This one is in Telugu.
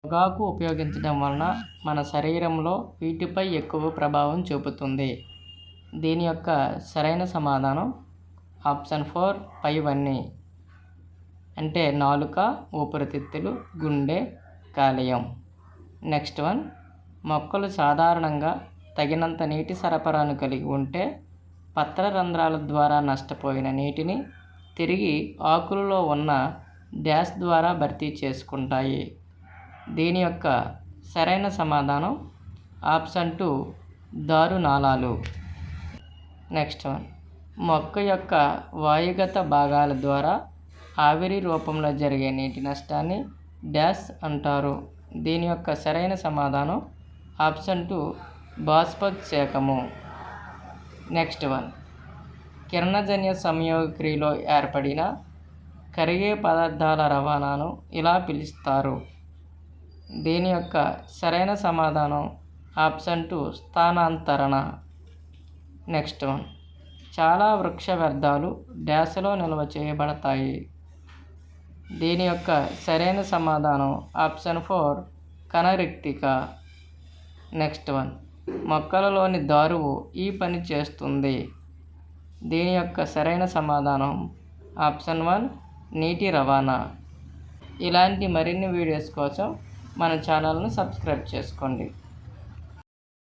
పొగాకు ఉపయోగించడం వలన మన శరీరంలో వీటిపై ఎక్కువ ప్రభావం చూపుతుంది. దీని యొక్క సరైన సమాధానం ఆప్షన్ 4 పైవన్నీ. అంటే నాలుక, ఊపిరితిత్తులు, గుండె, కాలేయం. నెక్స్ట్ వన్, మొక్కలు సాధారణంగా తగినంత నీటి సరఫరాను కలిగి ఉంటే పత్ర రంధ్రాల ద్వారా నష్టపోయిన నీటిని తిరిగి ఆకులలో ఉన్న డ్యాష్ ద్వారా భర్తీ చేసుకుంటాయి. దీని యొక్క సరైన సమాధానం ఆప్షన్ 2 దారునాళాలు. నెక్స్ట్ వన్, మొక్క యొక్క వాయుగత భాగాల ద్వారా ఆవిరి రూపంలో జరిగే నీటి నష్టాన్ని డ్యాష్ అంటారు. దీని యొక్క సరైన సమాధానం ఆప్షన్ 2 బాష్పోత్సేకము. నెక్స్ట్ వన్, కిరణజన్య సంయోగ క్రియలో ఏర్పడిన కరిగే పదార్థాల రవాణాను ఇలా పిలుస్తారు. దీని యొక్క సరైన సమాధానం ఆప్షన్ 2 స్థానాంతరణ. నెక్స్ట్ వన్, చాలా వృక్ష వ్యర్థాలు డ్యాష్లో నిల్వ చేయబడతాయి. దీని యొక్క సరైన సమాధానం ఆప్షన్ 4 కణరిక్తిక. నెక్స్ట్ వన్, మొక్కలలోని దారువు ఈ పని చేస్తుంది. దీని యొక్క సరైన సమాధానం ఆప్షన్ 1 నీటి రవాణా. ఇలాంటి మరిన్ని వీడియోస్ కోసం మన ఛానల్ను సబ్స్క్రైబ్ చేసుకోండి.